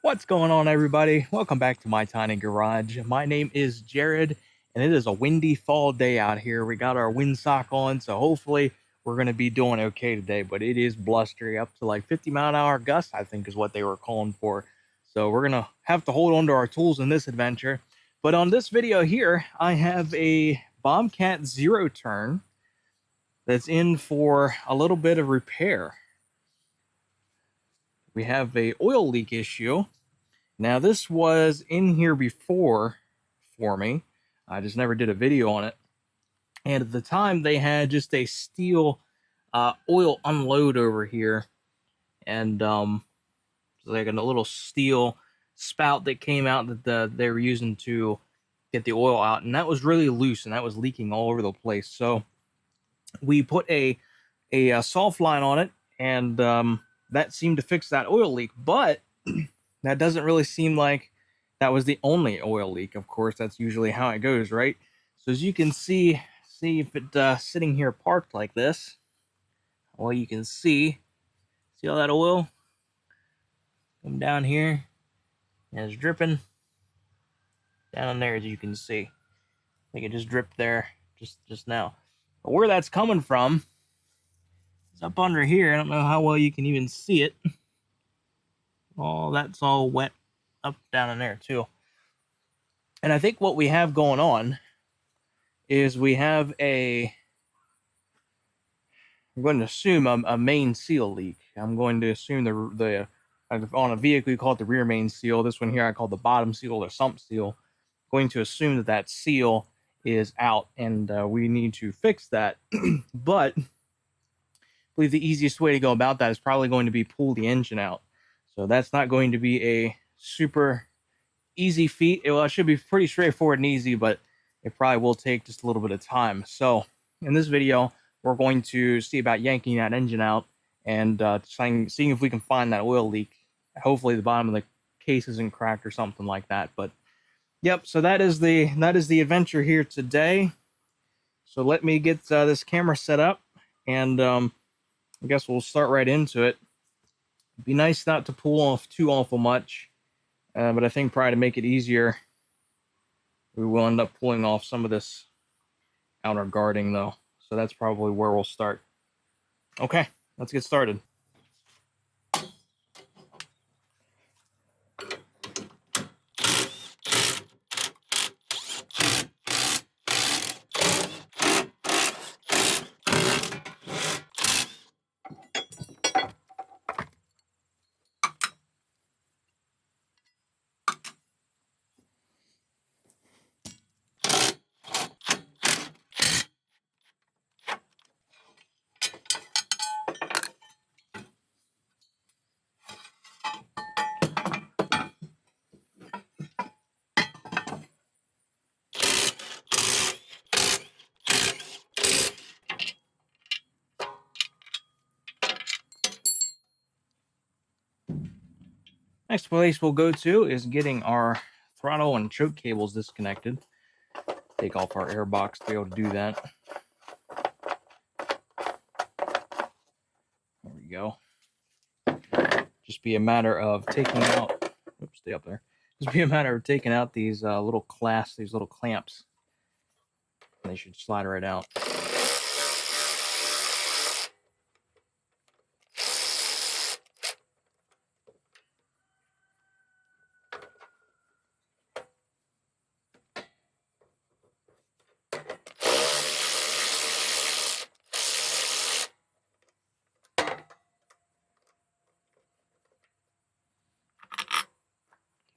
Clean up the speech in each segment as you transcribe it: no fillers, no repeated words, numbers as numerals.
What's going on, everybody? Welcome back to my tiny garage. My name is Jared, and it is a windy fall day out here. We got our windsock on, so hopefully we're going to be doing okay today, but it is blustery, up to like 50-mile-an-hour gusts, I think is what they were calling for. So we're going to have to hold on to our tools in this adventure. But on this video here, I have a Bobcat zero turn that's in for a little bit of repair. We have a oil leak issue. Now, this was in here before for me. I just never did a video on it. And at the time, they had just a steel oil unload over here. And like a little steel spout that came out that they were using to get the oil out. And that was really loose, and that was leaking all over the place. So we put a soft line on it, and that seemed to fix that oil leak. But that doesn't really seem like that was the only oil leak. Of course, that's usually how it goes, right? So as you can see if it sitting here parked like this, well, you can see all that oil come down here, and it's dripping down there, as you can see. I think it just dripped there just now. But where that's coming from is up under here. I don't know how well you can even see it. Oh, that's all wet up down in there too. And I think what we have going on is we have I'm going to assume a main seal leak. I'm going to assume the on a vehicle you call it the rear main seal. This one here I call the bottom seal or sump seal. I'm going to assume that seal is out, and we need to fix that. But I believe the easiest way to go about that is probably going to be pull the engine out. So that's not going to be a super easy feat. Well, it should be pretty straightforward and easy, but it probably will take just a little bit of time. So in this video, we're going to see about yanking that engine out and seeing if we can find that oil leak. Hopefully the bottom of the case isn't cracked or something like that. But yep, so that is the adventure here today. So let me get this camera set up, and I guess we'll start right into it. It'd be nice not to pull off too awful much, but I think probably to make it easier, we will end up pulling off some of this outer guarding though. So that's probably where we'll start. Okay, let's get started. Next place we'll go to is getting our throttle and choke cables disconnected. Take off our air box to be able to do that. There we go. Just be a matter of taking out, oops, stay up there. Just be a matter of taking out these little clasps, these little clamps. And they should slide right out.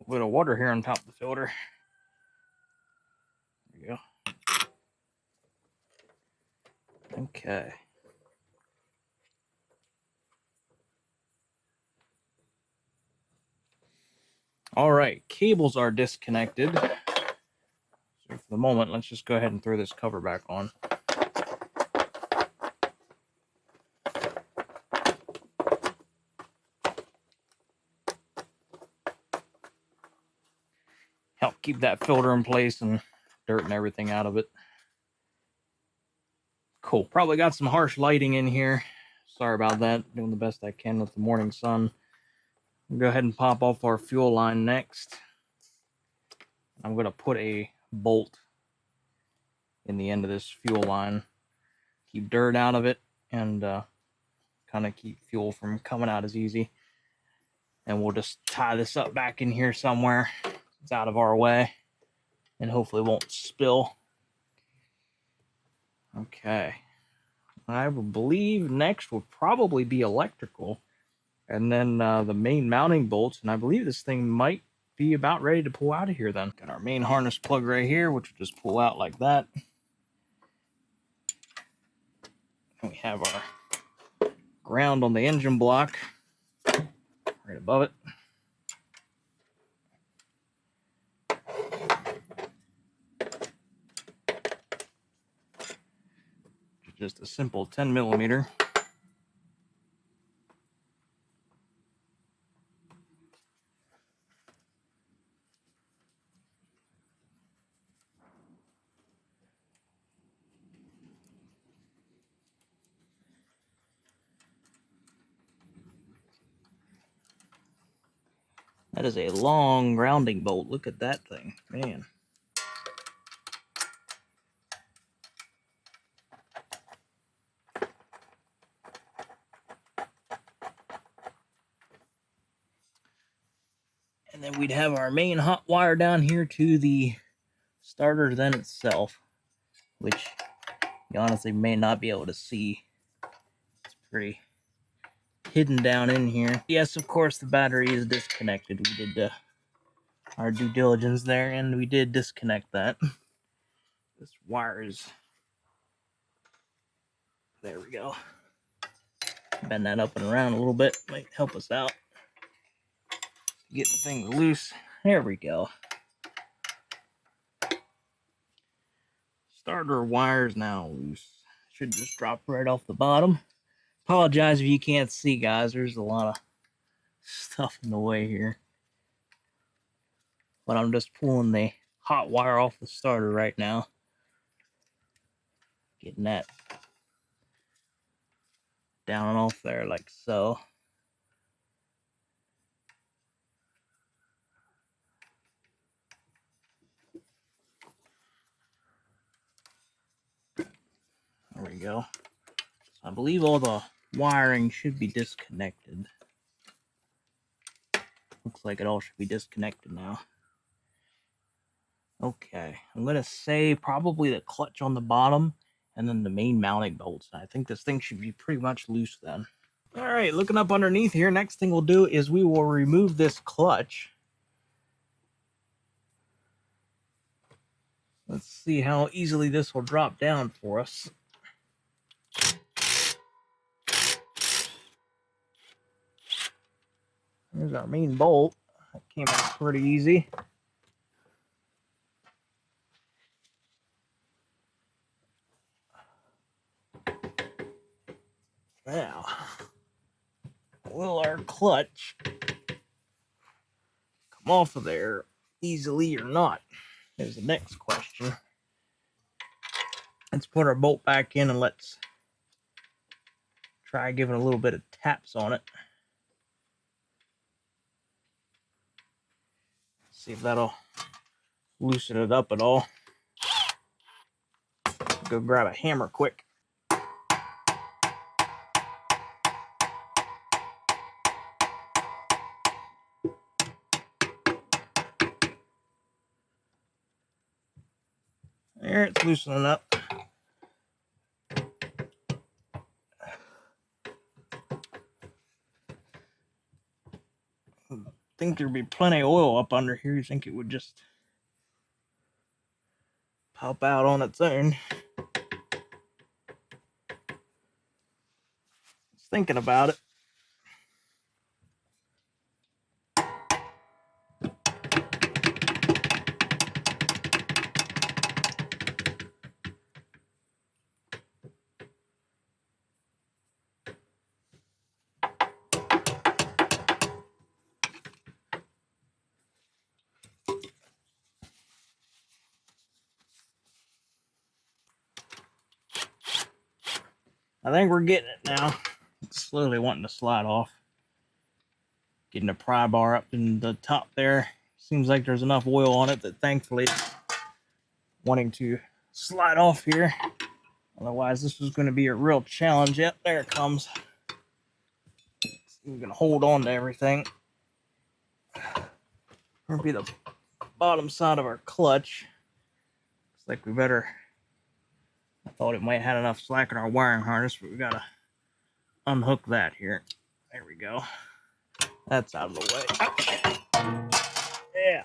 A little water here on top of the filter. There we go. Okay. All right, cables are disconnected. So for the moment, let's just go ahead and throw this cover back on. Help keep that filter in place and dirt and everything out of it. Cool. Probably got some harsh lighting in here. Sorry about that. Doing the best I can with the morning sun. We'll go ahead and pop off our fuel line next. I'm going to put a bolt in the end of this fuel line. Keep dirt out of it and kind of keep fuel from coming out as easy. And we'll just tie this up back in here somewhere. It's out of our way and hopefully won't spill. Okay. I believe next will probably be electrical. And then the main mounting bolts. And I believe this thing might be about ready to pull out of here then. Got our main harness plug right here, which will just pull out like that. And we have our ground on the engine block right above it. Just a simple 10 millimeter. That is a long grounding bolt. Look at that thing, man. And then we'd have our main hot wire down here to the starter then itself, which you honestly may not be able to see. It's pretty hidden down in here. Yes, of course, the battery is disconnected. We did our due diligence there, and we did disconnect that. This wire is... There we go. Bend that up and around a little bit. Might help us out. Get the thing loose. There we go. Starter wire's now loose. Should just drop right off the bottom. Apologize if you can't see, guys. There's a lot of stuff in the way here. But I'm just pulling the hot wire off the starter right now. Getting that down and off there like so. There we go. So I believe all the wiring should be disconnected. Looks like it all should be disconnected now. Okay, I'm going to say probably the clutch on the bottom and then the main mounting bolts. I think this thing should be pretty much loose then. All right, looking up underneath here, next thing we'll do is we will remove this clutch. Let's see how easily this will drop down for us. There's our main bolt. That came out pretty easy. Now, will our clutch come off of there easily or not? Is the next question. Let's put our bolt back in and let's try giving a little bit of taps on it. See if that'll loosen it up at all. Go grab a hammer quick. There, it's loosening up. I think there'd be plenty of oil up under here. You think it would just pop out on its own? Just thinking about it. I think we're getting it now. It's slowly wanting to slide off. Getting the pry bar up in the top there. Seems like there's enough oil on it that thankfully it's wanting to slide off here. Otherwise, this was going to be a real challenge. Yep, there it comes. We're going to hold on to everything. Going to be the bottom side of our clutch. Looks like we better... I thought it might have had enough slack in our wiring harness, but we got to unhook that here. There we go. That's out of the way. Yeah,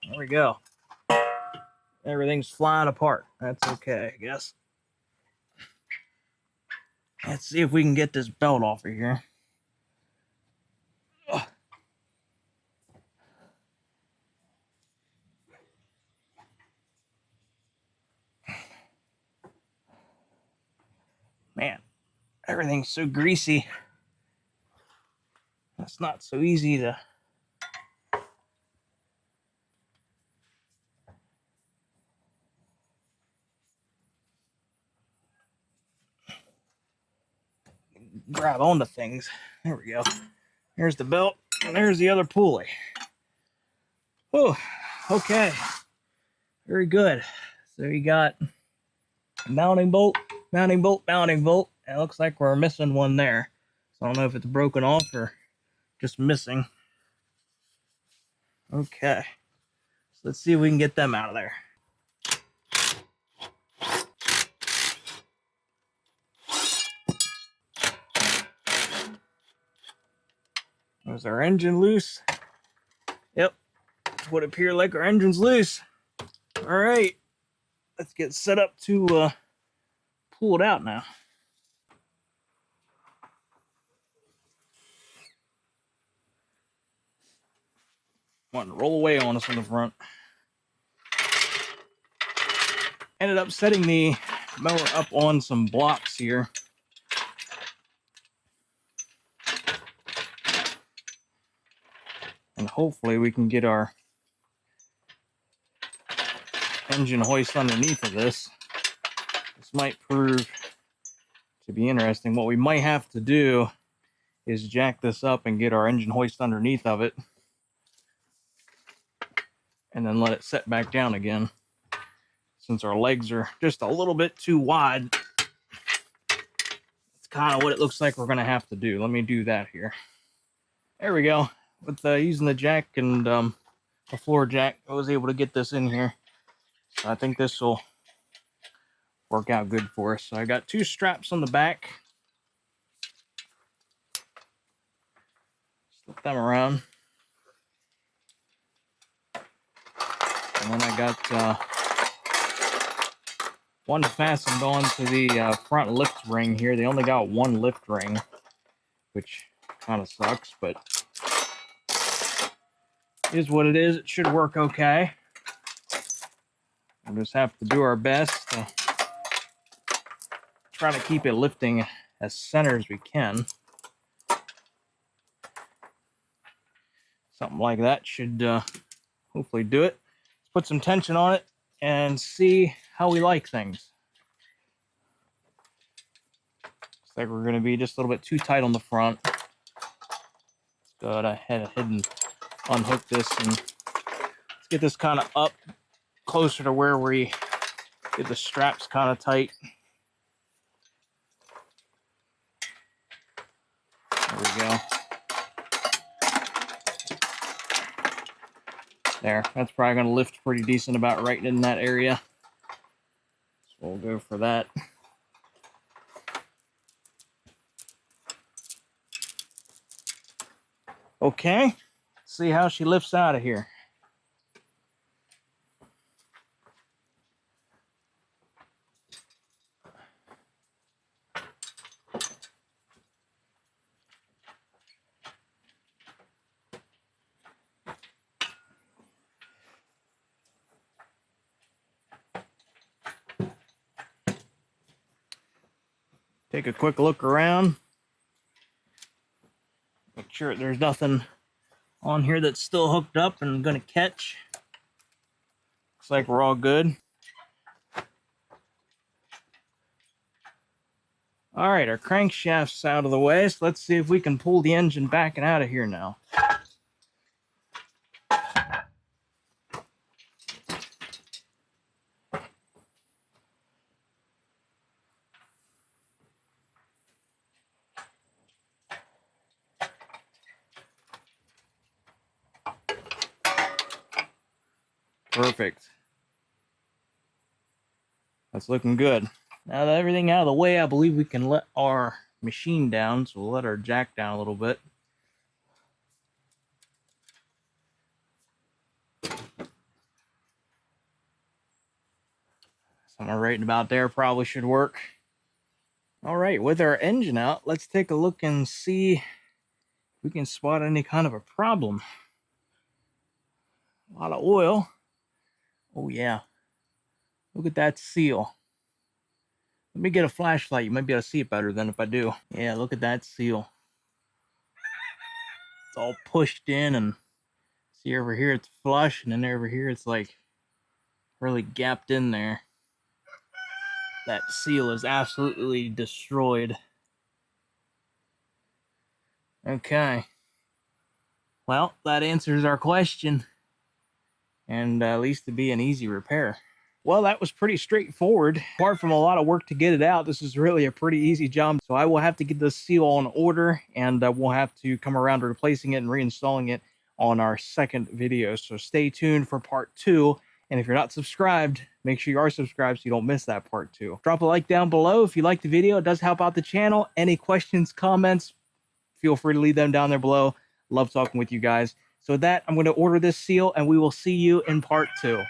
there we go. Everything's flying apart. That's okay, I guess. Let's see if we can get this belt off of here. Ugh. Man, everything's so greasy. It's not so easy to... grab onto things. There we go. Here's the belt, and there's the other pulley. Oh, okay. Very good. So you got mounting bolt, mounting bolt, mounting bolt. It looks like we're missing one there. So I don't know if it's broken off or just missing. Okay. So let's see if we can get them out of there. Is our engine loose? Yep. Would appear like our engine's loose. All right. Let's get set up to pull it out now. Want to roll away on us on the front. Ended up setting the mower up on some blocks here. And hopefully we can get our engine hoist underneath of this. This might prove to be interesting. What we might have to do is jack this up and get our engine hoist underneath of it. And then let it set back down again. Since our legs are just a little bit too wide, it's kind of what it looks like we're going to have to do. Let me do that here. There we go. With using the jack and the floor jack, I was able to get this in here. So I think this will work out good for us. So I got two straps on the back. Slip them around. And then I got one fastened on to the front lift ring here. They only got one lift ring, which kind of sucks, but it is what it is. It should work okay. We'll just have to do our best to try to keep it lifting as center as we can. Something like that should hopefully do it. Let's put some tension on it and see how we like things. Looks like we're going to be just a little bit too tight on the front. Let's go ahead and unhook this and let's get this kind of up closer to where we get the straps kind of tight. There we go. There, that's probably going to lift pretty decent about right in that area. So we'll go for that. Okay, let's see how she lifts out of here. Take a quick look around. Make sure there's nothing on here that's still hooked up and going to catch. Looks like we're all good. All right, our crankshaft's out of the way, so let's see if we can pull the engine back and out of here now. Perfect. That's looking good. Now that everything out of the way, I believe we can let our machine down. So we'll let our jack down a little bit. Somewhere right about there probably should work. All right, with our engine out, let's take a look and see if we can spot any kind of a problem. A lot of oil. Oh yeah. Look at that seal. Let me get a flashlight. You might be able to see it better than if I do. Yeah, look at that seal. It's all pushed in, and see over here it's flush, and then over here it's like really gapped in there. That seal is absolutely destroyed. Okay. Well, that answers our question. And at least to be an easy repair. Well, that was pretty straightforward. Apart from a lot of work to get it out, this is really a pretty easy job. So I will have to get this seal on order, and we'll have to come around to replacing it and reinstalling it on our second video. So stay tuned for part 2. And if you're not subscribed, make sure you are subscribed so you don't miss that part 2. Drop a like down below if you like the video. It does help out the channel. Any questions, comments, feel free to leave them down there below. Love talking with you guys. So with that, I'm going to order this seal, and we will see you in part 2.